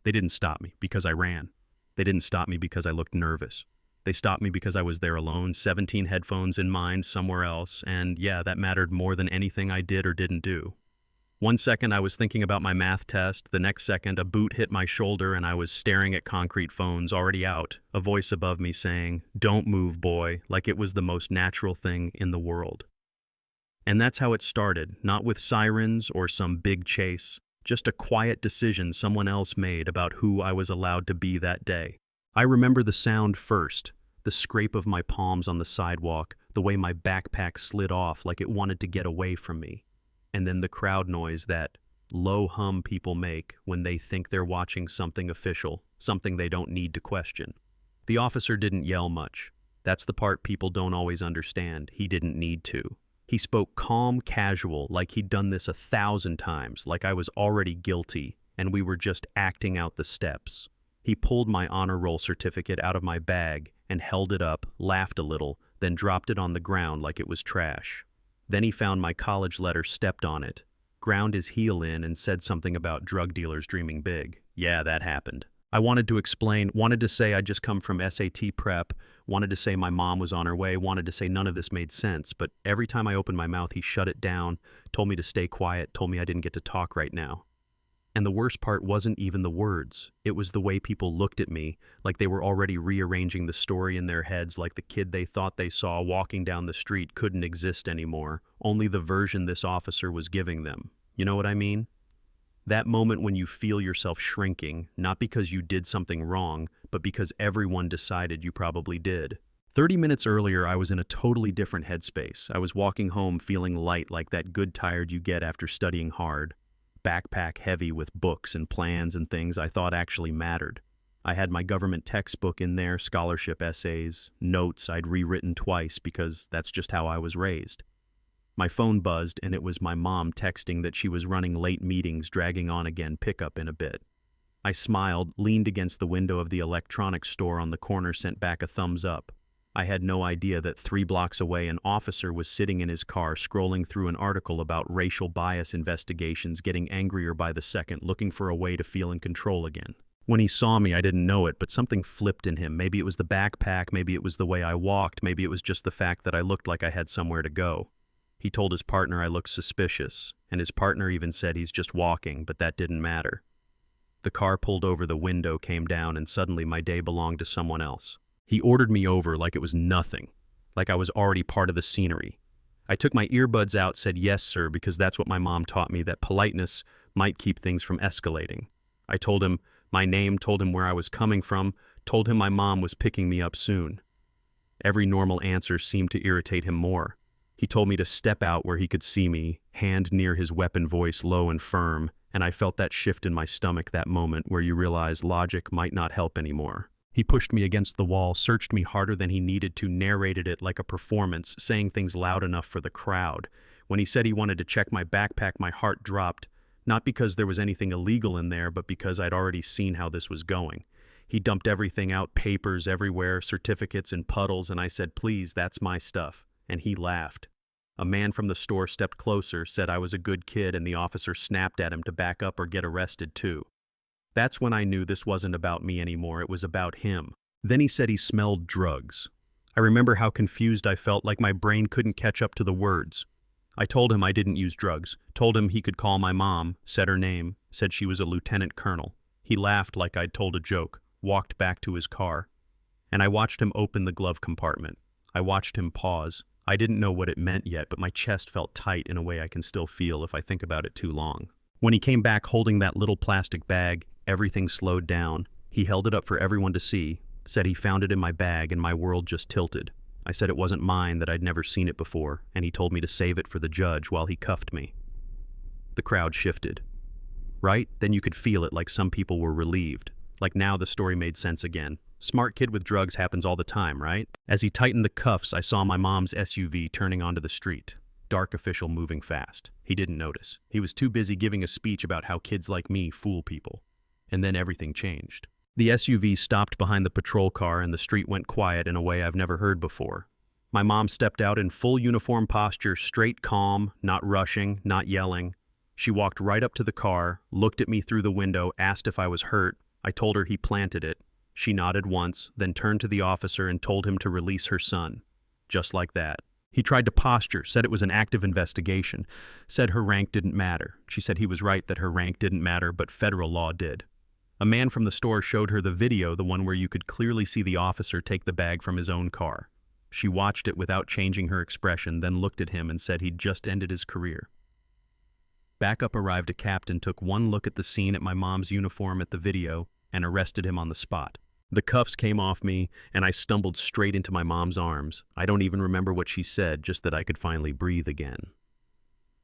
They didn't stop me because I ran. They didn't stop me because I looked nervous. They stopped me because I was there alone, 17 headphones in mind somewhere else, and yeah, that mattered more than anything I did or didn't do. One second I was thinking about my math test, the next second a boot hit my shoulder and I was staring at concrete phones already out, a voice above me saying, "Don't move, boy," like it was the most natural thing in the world. And that's how it started, not with sirens or some big chase, just a quiet decision someone else made about who I was allowed to be that day. I remember the sound first, the scrape of my palms on the sidewalk, the way my backpack slid off like it wanted to get away from me. And then the crowd noise, that low hum people make when they think they're watching something official, something they don't need to question. The officer didn't yell much. That's the part people don't always understand. He didn't need to. He spoke calm, casual, like he'd done this 1,000 times, like I was already guilty, and we were just acting out the steps. He pulled my honor roll certificate out of my bag and held it up, laughed a little, then dropped it on the ground like it was trash. Then he found my college letter, stepped on it, ground his heel in, and said something about drug dealers dreaming big. Yeah, that happened. I wanted to explain, wanted to say I'd just come from SAT prep, wanted to say my mom was on her way, wanted to say none of this made sense, but every time I opened my mouth, he shut it down, told me to stay quiet, told me I didn't get to talk right now. And the worst part wasn't even the words. It was the way people looked at me, like they were already rearranging the story in their heads, like the kid they thought they saw walking down the street couldn't exist anymore, only the version this officer was giving them. You know what I mean? That moment when you feel yourself shrinking, not because you did something wrong, but because everyone decided you probably did. 30 minutes earlier, I was in a totally different headspace. I was walking home feeling light, like that good tired you get after studying hard. Backpack heavy with books and plans and things I thought actually mattered. I had my government textbook in there, scholarship essays, notes I'd rewritten twice because that's just how I was raised. My phone buzzed and it was my mom texting that she was running late meetings, dragging on again, pickup in a bit. I smiled, leaned against the window of the electronics store on the corner, sent back a thumbs up. I had no idea that 3 blocks away an officer was sitting in his car scrolling through an article about racial bias investigations, getting angrier by the second, looking for a way to feel in control again. When he saw me, I didn't know it, but something flipped in him. Maybe it was the backpack, maybe it was the way I walked, maybe it was just the fact that I looked like I had somewhere to go. He told his partner I looked suspicious, and his partner even said he's just walking, but that didn't matter. The car pulled over, the window came down, and suddenly my day belonged to someone else. He ordered me over like it was nothing, like I was already part of the scenery. I took my earbuds out, said yes, sir, because that's what my mom taught me, that politeness might keep things from escalating. I told him my name, told him where I was coming from, told him my mom was picking me up soon. Every normal answer seemed to irritate him more. He told me to step out where he could see me, hand near his weapon, voice low and firm, and I felt that shift in my stomach, that moment where you realize logic might not help anymore. He pushed me against the wall, searched me harder than he needed to, narrated it like a performance, saying things loud enough for the crowd. When he said he wanted to check my backpack, my heart dropped, not because there was anything illegal in there, but because I'd already seen how this was going. He dumped everything out, papers everywhere, certificates in puddles, and I said, "Please, that's my stuff." And he laughed. A man from the store stepped closer, said I was a good kid, and the officer snapped at him to back up or get arrested too. That's when I knew this wasn't about me anymore, it was about him. Then he said he smelled drugs. I remember how confused I felt, like my brain couldn't catch up to the words. I told him I didn't use drugs, told him he could call my mom, said her name, said she was a lieutenant colonel. He laughed like I'd told a joke, walked back to his car. And I watched him open the glove compartment. I watched him pause. I didn't know what it meant yet, but my chest felt tight in a way I can still feel if I think about it too long. When he came back holding that little plastic bag, everything slowed down. He held it up for everyone to see, said he found it in my bag, and my world just tilted. I said it wasn't mine, that I'd never seen it before, and he told me to save it for the judge while he cuffed me. The crowd shifted. Right? Then you could feel it, like some people were relieved. Like now the story made sense again. Smart kid with drugs happens all the time, right? As he tightened the cuffs, I saw my mom's SUV turning onto the street. Dark official moving fast. He didn't notice. He was too busy giving a speech about how kids like me fool people. And then everything changed. The SUV stopped behind the patrol car and the street went quiet in a way I've never heard before. My mom stepped out in full uniform posture, straight, calm, not rushing, not yelling. She walked right up to the car, looked at me through the window, asked if I was hurt. I told her he planted it. She nodded once, then turned to the officer and told him to release her son. Just like that. He tried to posture, said it was an active investigation, said her rank didn't matter. She said he was right that her rank didn't matter, but federal law did. A man from the store showed her the video, the one where you could clearly see the officer take the bag from his own car. She watched it without changing her expression, then looked at him and said he'd just ended his career. Backup arrived. A captain took one look at the scene at my mom's uniform at the video and arrested him on the spot. The cuffs came off me, and I stumbled straight into my mom's arms. I don't even remember what she said, just that I could finally breathe again.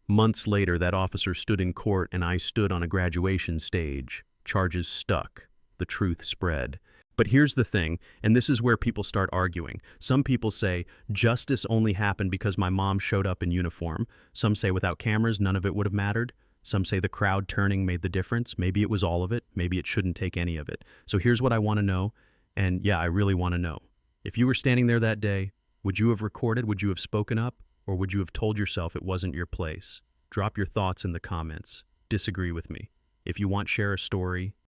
Months later, that officer stood in court and I stood on a graduation stage. Charges stuck. The truth spread. But here's the thing, and this is where people start arguing. Some people say, justice only happened because my mom showed up in uniform. Some say without cameras, none of it would have mattered. Some say the crowd turning made the difference. Maybe it was all of it. Maybe it shouldn't take any of it. So here's what I want to know, and yeah, I really want to know. If you were standing there that day, would you have recorded? Would you have spoken up? Or would you have told yourself it wasn't your place? Drop your thoughts in the comments. Disagree with me. If you want, share a story.